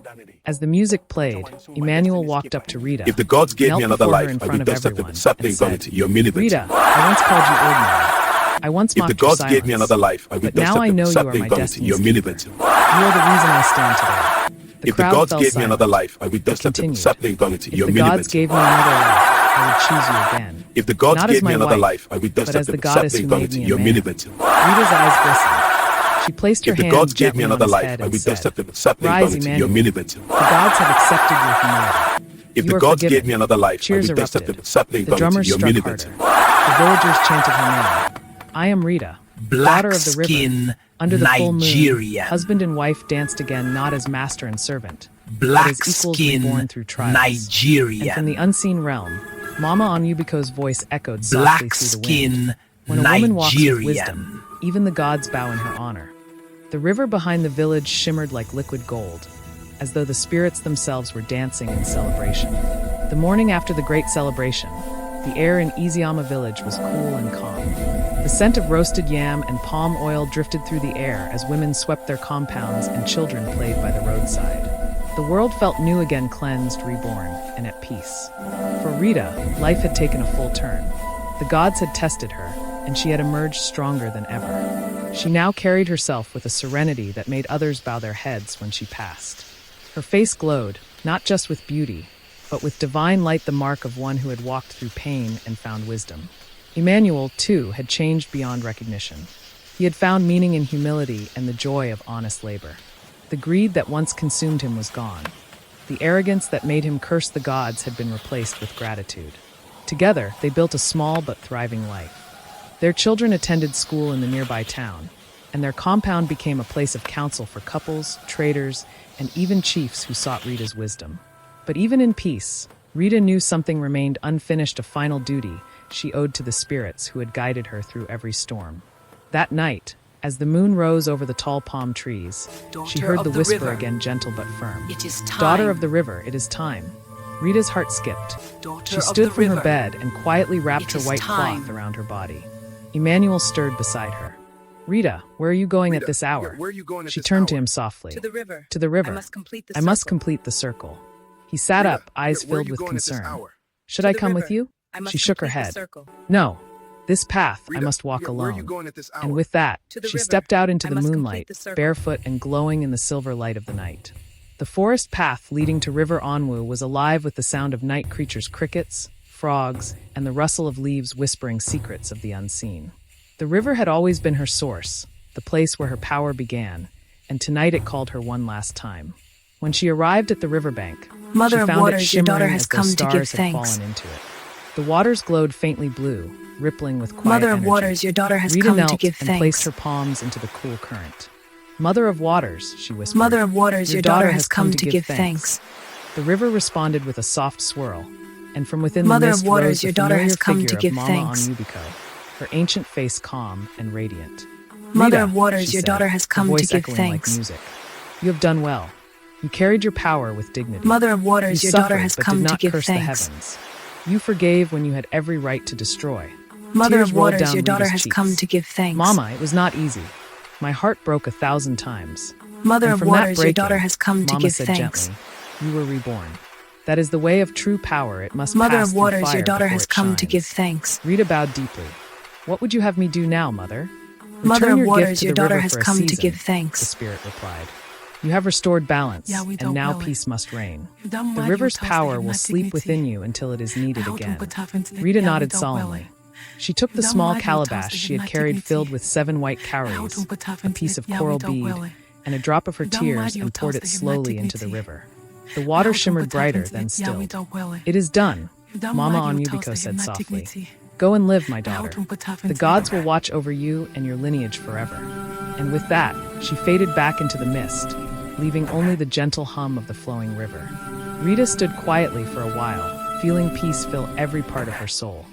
As the music played, Emmanuel walked up to Rita, If the gods gave knelt me another before her life, in I front would of dust up everyone, the sapling and said, vanity, your minivet. Rita, I once called you ordinary. I once If the mocked your gods gave me silence. another life, I would But dust now up I the know you are sapling my vanity, destiny's your keeper. minivet. You are the reason I stand today. The If the crowd gods fell gave me silent. another life, I would dust up the continued. sapling vanity, If your the gods minivet. gave me another life, I would choose you again. If the gods Not as gave me my another wife, life, I would dust but up as the the goddess sapling who made vanity, me a your man. minivet. Rita's eyes glistened. She placed her If the hand gods gave me gently on another his life, head I and would dust said, up the sapling Rise, vanity, your Emmanuel. minivet. The gods have accepted your humility. If You the are gods forgiven. gave me another life, I Cheers would dust up erupted. the sapling The vanity, drummers your struck minivet. harder. The villagers chanted her name. I am Rita, daughter of the river. Black-skin Under the full moon, Nigerian. husband and wife danced again, not as master and servant, but as equals reborn Black-skin through trials. Nigerian. And from the unseen realm, Mama Onwubiko's voice echoed softly through the wind. Black-skin When a woman walks with Nigerian. wisdom, even the gods bow in her honor. The river behind the village shimmered like liquid gold, as though the spirits themselves were dancing in celebration. The morning after the great celebration, the air in Eziama Village was cool and calm. The scent of roasted yam and palm oil drifted through the air as women swept their compounds and children played by the roadside. The world felt new again, cleansed, reborn, and at peace. For Rita, life had taken a full turn. The gods had tested her, and she had emerged stronger than ever. She now carried herself with a serenity that made others bow their heads when she passed. Her face glowed, not just with beauty, but with divine light, the mark of one who had walked through pain and found wisdom. Emmanuel, too, had changed beyond recognition. He had found meaning in humility and the joy of honest labor. The greed that once consumed him was gone. The arrogance that made him curse the gods had been replaced with gratitude. Together, they built a small but thriving life. Their children attended school in the nearby town, and their compound became a place of counsel for couples, traders, and even chiefs who sought Rita's wisdom. But even in peace, Rita knew something remained unfinished, a final duty she owed to the spirits who had guided her through every storm. That night, As the moon rose over the tall palm trees, she heard the whisper river. again, gentle but firm. It is time. Daughter of the river, it is time. Rita's heart skipped. Daughter She of stood the from her river. bed and quietly wrapped It her is white time. cloth around her body. Emmanuel stirred beside her. Rita, where are you going at Rita, this hour? where are you going at She this turned to hour? him softly. To the river. To the river. I must complete the I must circle. complete the circle. He sat Rita, up, eyes where are filled you with going at this concern. hour? Should To I the come with river. you? I must She shook her complete the head. circle. No. This path I Rita, must walk Rita, where are you alone. going at this hour? And with that, To the she river. stepped out into I the must complete moonlight, the circle. barefoot and glowing in the silver light of the night. The forest path leading to River Onwu was alive with the sound of night creatures, crickets, frogs, and the rustle of leaves whispering secrets of the unseen. The river had always been her source, the place where her power began, and tonight it called her one last time. When she arrived at the riverbank, Mother she of found it waters, your daughter shimmering has as though come to give stars had thanks. fallen into it. The waters glowed faintly blue, rippling with quiet Mother of energy. waters, your daughter has Rita come knelt to give and placed thanks. her palms into the cool current. Mother of waters, she whispered. Mother of waters, your daughter has come to give thanks. The river responded with a soft swirl, and from within Mother the of mist waters, rose the your daughter familiar has come to figure give of Mama thanks. Onwubiko, her ancient face calm and radiant. Mother Rita, of waters, she your said, daughter has her come to voice give echoing thanks. like music. You have done well. You carried your power with dignity. Mother of waters, You your daughter suffered, has but come did to not give curse thanks. the heavens. You forgave when you had every right to destroy. Mother Tears of rolled waters, down your daughter Rita's has come cheeks. to give thanks. Mama, it was not easy. My heart broke 1,000 times. Mother And of from that waters, your breaking, daughter has come to Mama give said thanks. gently, you were reborn. That is the way of true power. It must Mother pass of through waters, fire your daughter before has it come to shines. give thanks. Rita bowed deeply. What would you have me do now, Mother? Mother Return of your waters, gift to your the daughter river has for a come to season, give the thanks. spirit replied. You have restored balance, Yeah, we and don't now will it. peace must reign. You done The well, river's you toast power the will sleep dignity. within you until it is needed How again. to put tough into the- Rita Yeah, we nodded don't will solemnly. it. She took the You done small well, you calabash toast she had the carried dignity. filled with 7 white How cowries, to put tough a into piece the- of yeah, we coral don't bead, will it. and a drop of her You done well, tears, you and poured it toast the slowly into the dignity. river. The water How to shimmered put tough brighter, into then the- yeah, we stilled. don't will it. It is done, You done Mama well, you toast Onwubiko the said softly. dignity. Go and live, my How daughter. to put tough The into gods the- will watch over you and your lineage forever. And with that, she faded back into the mist, leaving only the gentle hum of the flowing river. Rita stood quietly for a while, feeling peace fill every part of her soul.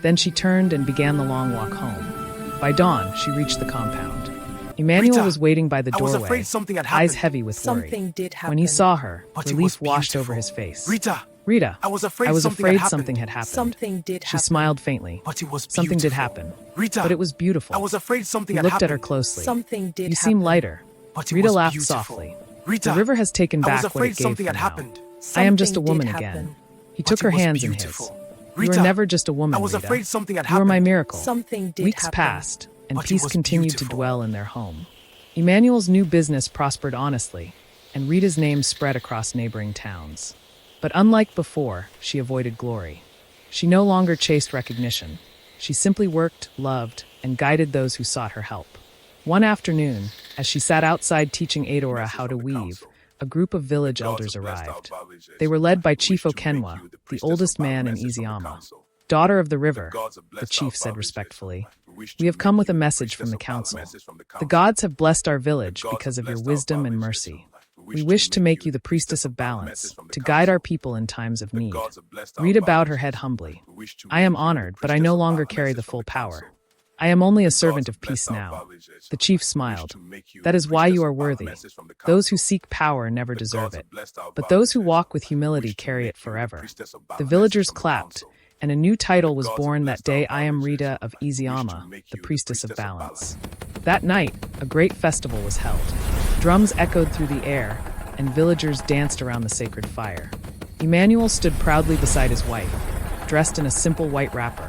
Then she turned and began the long walk home. By dawn, she reached the compound. Emmanuel Rita, was waiting by the I was doorway, afraid something had eyes happened. heavy with worry. Something did When he happen. saw her, But it relief was washed over beautiful. his face. Rita, Rita, I was afraid I was something afraid had happened. something had happened. Something did She happen. smiled faintly. But it was Something did beautiful. happen. Rita, But it was beautiful. I was afraid something He had looked happened. at her closely. Something did You happen. seem lighter. But it Rita was laughed beautiful. softly. Rita, The river has taken I was back what afraid it gave something for had now. happened. I am just a Something woman did again. happen. He But took it her was hands beautiful. in his. You Rita, are never just a woman, I was Rita. afraid something had You are my happened. miracle. Something did Weeks happen. passed, and But it peace was continued to beautiful. dwell in their home. Emmanuel's new business prospered honestly, and Rita's name spread across neighboring towns. But unlike before, she avoided glory. She no longer chased recognition. She simply worked, loved, and guided those who sought her help. One afternoon, as she sat outside teaching Adora how to weave, a group of village elders arrived. They were led by Chief Okenwa, the oldest man in Eziama. Daughter of the river, the chief said respectfully, we have come with a message from the council. The gods have blessed our village because of your wisdom and mercy. We wish to make you the priestess of balance, to guide our people in times of need. Rita bowed her head humbly. I am honored, but I no longer carry the full power. I am only a servant of peace now. The chief smiled. That is why you are worthy. Those who seek power never deserve it, but those who walk with humility carry it forever. The villagers clapped, and a new title was born that day. I am Rita of Eziama, the priestess of balance. That night, a great festival was held. Drums echoed through the air, and villagers danced around the sacred fire. Emmanuel stood proudly beside his wife, dressed in a simple white wrapper,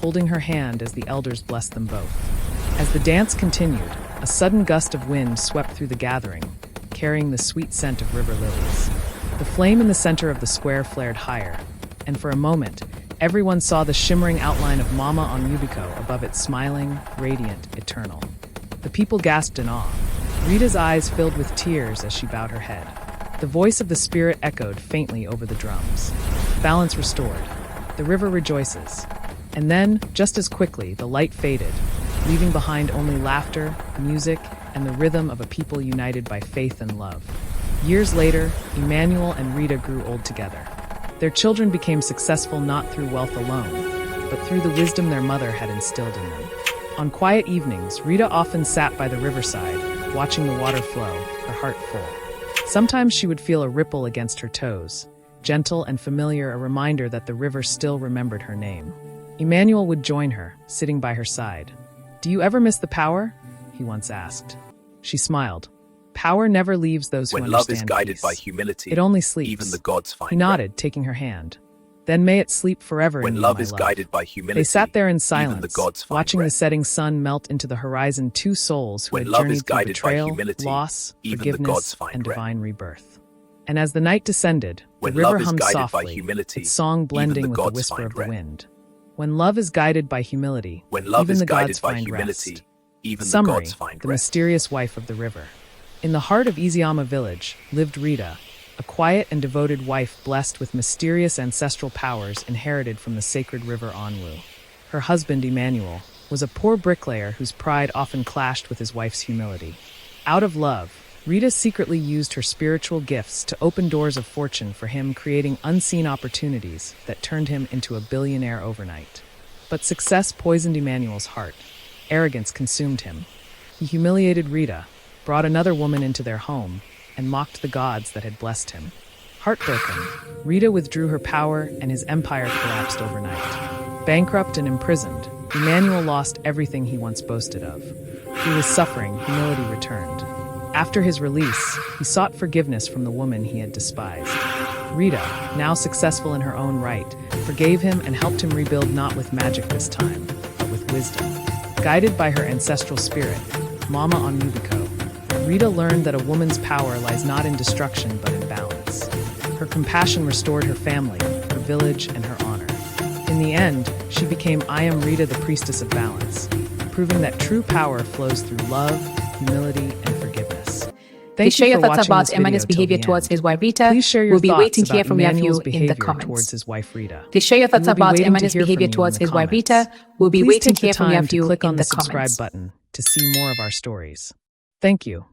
holding her hand as the elders blessed them both. As the dance continued, a sudden gust of wind swept through the gathering, carrying the sweet scent of river lilies. The flame in the center of the square flared higher, and for a moment, everyone saw the shimmering outline of Mama Onwubiko above it, smiling, radiant, eternal. The people gasped in awe. Rita's eyes filled with tears as she bowed her head. The voice of the spirit echoed faintly over the drums. Balance restored. The river rejoices. And then, just as quickly, the light faded, leaving behind only laughter, music, and the rhythm of a people united by faith and love. Years later, Emmanuel and Rita grew old together. Their children became successful not through wealth alone, but through the wisdom their mother had instilled in them. On quiet evenings, Rita often sat by the riverside, watching the water flow, her heart full. Sometimes she would feel a ripple against her toes, gentle and familiar, a reminder that the river still remembered her name. Emmanuel would join her, sitting by her side. "Do you ever miss the power?" he once asked. She smiled. "Power never leaves those who understand When love is guided peace. by humility, It only sleeps." even the gods find He nodded, taking her hand. "Then may it sleep forever When in you, love my is love." guided by humility, They sat there in even silence, the gods find watching the rest. setting sun melt into the horizon, two souls who When had love journeyed is through guided by betrayal, humility, loss, even the forgiveness, gods find and rest. divine rebirth. And as the night descended, When the river love is hummed guided by softly, humility, its song even blending the with the gods whisper find of the rest. wind. When love is guided by humility, When love even is the guided gods by find humility, rest. even the Summary, gods find the rest. mysterious wife of the river. In the heart of Eziama Village lived Rita, a quiet and devoted wife blessed with mysterious ancestral powers inherited from the sacred River Onwu. Her husband, Emmanuel, was a poor bricklayer whose pride often clashed with his wife's humility. Out of love, Rita secretly used her spiritual gifts to open doors of fortune for him, creating unseen opportunities that turned him into a billionaire overnight. But success poisoned Emmanuel's heart. Arrogance consumed him. He humiliated Rita, brought another woman into their home, and mocked the gods that had blessed him. Heartbroken, Rita withdrew her power and his empire collapsed overnight. Bankrupt and imprisoned, Emmanuel lost everything he once boasted of. Through his suffering, humility returned. After his release, he sought forgiveness from the woman he had despised. Rita, now successful in her own right, forgave him and helped him rebuild, not with magic this time, but with wisdom. Guided by her ancestral spirit, Mama Onwubiko, Rita learned that a woman's power lies not in destruction but in balance. Her compassion restored her family, her village, and her honor. In the end, she became I Am Rita, the priestess of balance, proving that true power flows through love, humility, and forgiveness. Please share your thoughts about this Emmanuel's video till behavior the towards end. his wife Rita. Please share your We'll be thoughts waiting to hear about from your Emmanuel's view in the behavior comments. towards his wife Rita. Please share your thoughts We will be about waiting to Emmanuel's hear from behavior you in towards the his wife comments. Rita. We'll be Please waiting take to the hear from your time to view click in on the the subscribe comments. button to see more of our stories. Thank you.